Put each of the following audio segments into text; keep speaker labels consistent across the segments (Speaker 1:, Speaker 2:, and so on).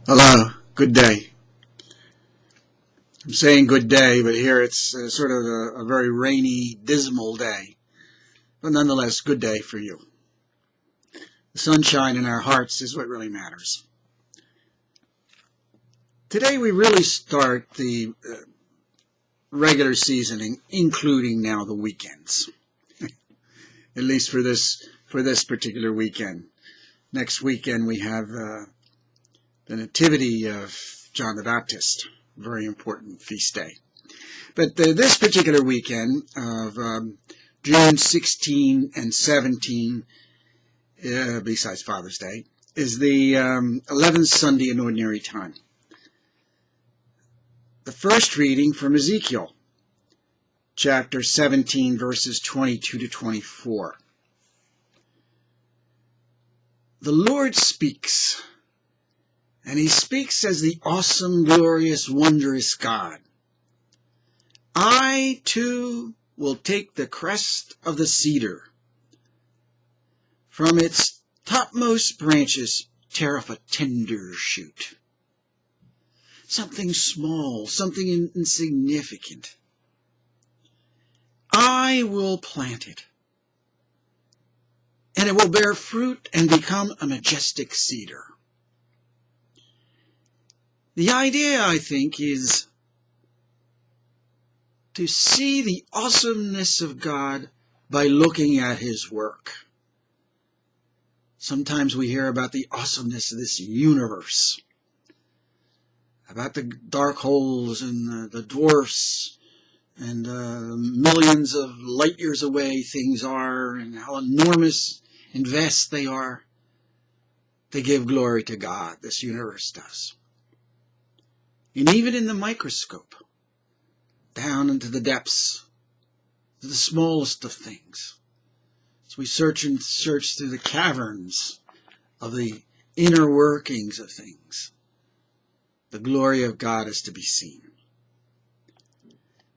Speaker 1: Hello, good day. I'm saying good day, but here it's sort of a very rainy, dismal day. But nonetheless, good day for you. The sunshine in our hearts is what really matters. Today we really start the regular season, including now the weekends. At least for this particular weekend. Next weekend we have the Nativity of John the Baptist. Very important feast day. But this particular weekend of June 16 and 17, besides Father's Day, is the 11th Sunday in Ordinary Time. The first reading from Ezekiel, chapter 17, verses 22 to 24. The Lord speaks, and he speaks as the awesome, glorious, wondrous God. I, too, will take the crest of the cedar. From its topmost branches tear off a tender shoot. Something small, something insignificant. I will plant it, and it will bear fruit and become a majestic cedar. The idea, I think, is to see the awesomeness of God by looking at his work. Sometimes we hear about the awesomeness of this universe, about the dark holes and the dwarfs and millions of light years away things are, and how enormous and vast they are. They give glory to God, this universe does. And even in the microscope, down into the depths, to the smallest of things, as we search through the caverns of the inner workings of things, the glory of God is to be seen.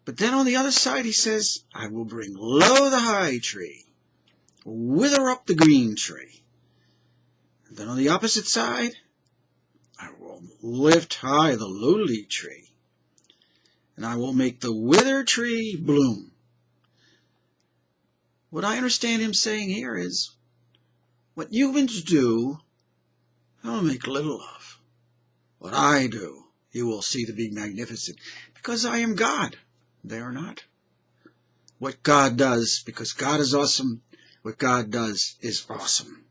Speaker 1: But then on the other side he says, I will bring low the high tree, wither up the green tree. And then on the opposite side, I will lift high the lowly tree, and I will make the withered tree bloom. What I understand him saying here is, what humans do, I will make little of. What I do, you will see to be magnificent, because I am God. They are not. What God does, because God is awesome, what God does is awesome.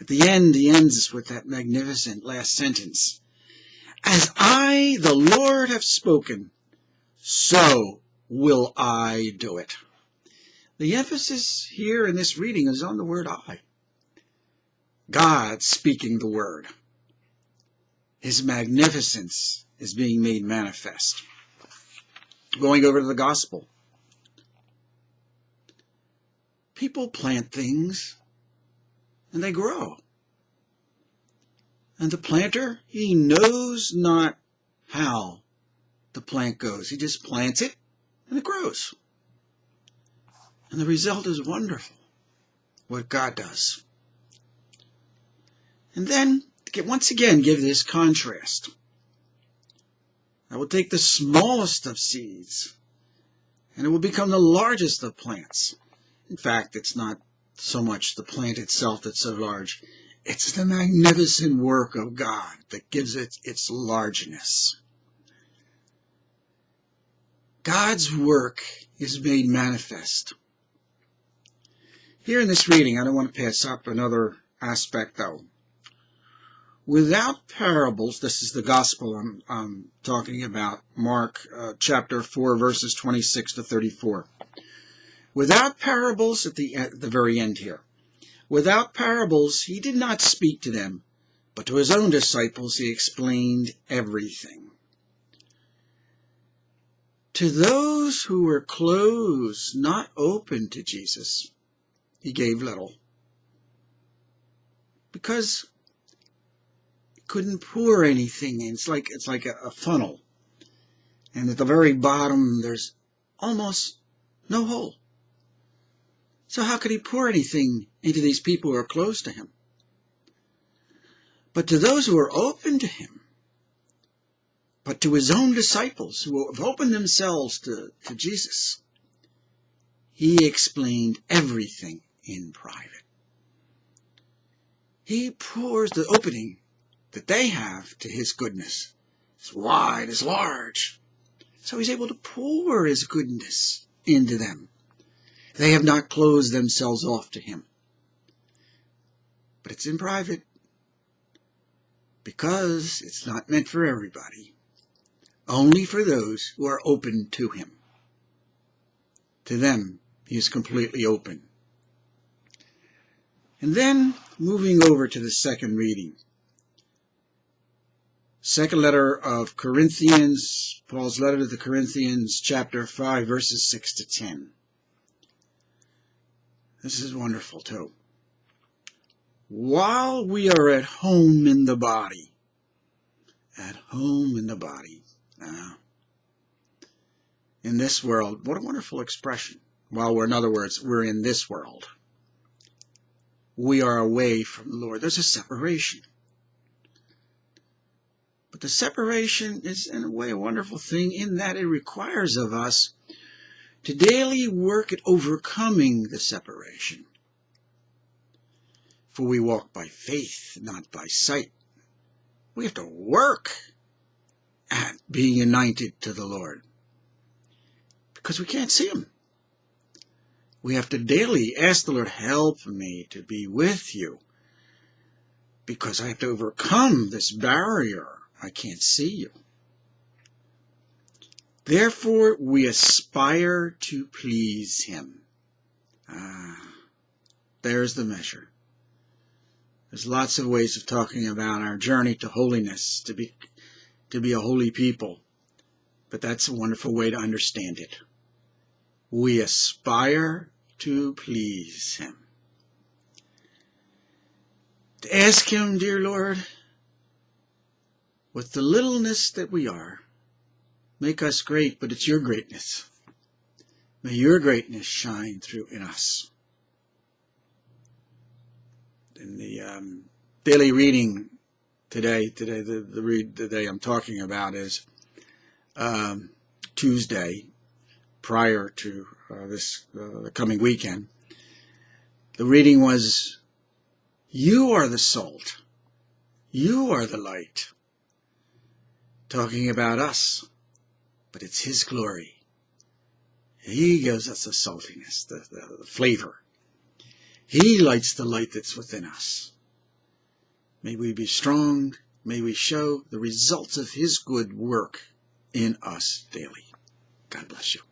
Speaker 1: At the end, he ends with that magnificent last sentence. As I, the Lord, have spoken, so will I do it. The emphasis here in this reading is on the word I. God speaking the word. His magnificence is being made manifest. Going over to the gospel. People plant things and they grow. And the planter, he knows not how the plant goes. He just plants it and it grows. And the result is wonderful, what God does. And then, once again, give this contrast. I will take the smallest of seeds, and it will become the largest of plants. In fact, it's not so much the plant itself that's so large. It's the magnificent work of God that gives it its largeness. God's work is made manifest. Here in this reading, I don't want to pass up another aspect, though. Without parables, this is the gospel I'm talking about, Mark chapter 4, verses 26 to 34. Without parables, at the very end here, without parables, he did not speak to them, but to his own disciples he explained everything. To those who were closed, not open to Jesus, he gave little. Because he couldn't pour anything in. It's like a funnel. And at the very bottom, there's almost no hole. So how could he pour anything into these people who are close to him? But to those who are open to him, but to his own disciples who have opened themselves to Jesus, he explained everything in private. He pours the opening that they have to his goodness. It's wide, it's large. So he's able to pour his goodness into them. They have not closed themselves off to him. But it's in private because it's not meant for everybody. Only for those who are open to him. To them, he is completely open. And then, moving over to the second reading. Second letter of Corinthians, Paul's letter to the Corinthians, chapter 5, verses 6 to 10. This is wonderful too. While we are at home in the body, in this world, what a wonderful expression. While we're, in other words, we're in this world. We are away from the Lord. There's a separation. But the separation is, in a way, a wonderful thing in that it requires of us to daily work at overcoming the separation. For we walk by faith, not by sight. We have to work at being united to the Lord. Because we can't see him. We have to daily ask the Lord, help me to be with you. Because I have to overcome this barrier. I can't see you. Therefore, we aspire to please him. There's the measure. There's lots of ways of talking about our journey to holiness, to be a holy people. But that's a wonderful way to understand it. We aspire to please him. To ask him, dear Lord, with the littleness that we are, make us great, but it's your greatness. May your greatness shine through in us. In the daily reading today, the day I'm talking about is Tuesday, prior to the coming weekend. The reading was, you are the salt, you are the light. Talking about us, but it's his glory. He gives us the saltiness, the flavor. He lights the light that's within us. May we be strong. May we show the results of his good work in us daily. God bless you.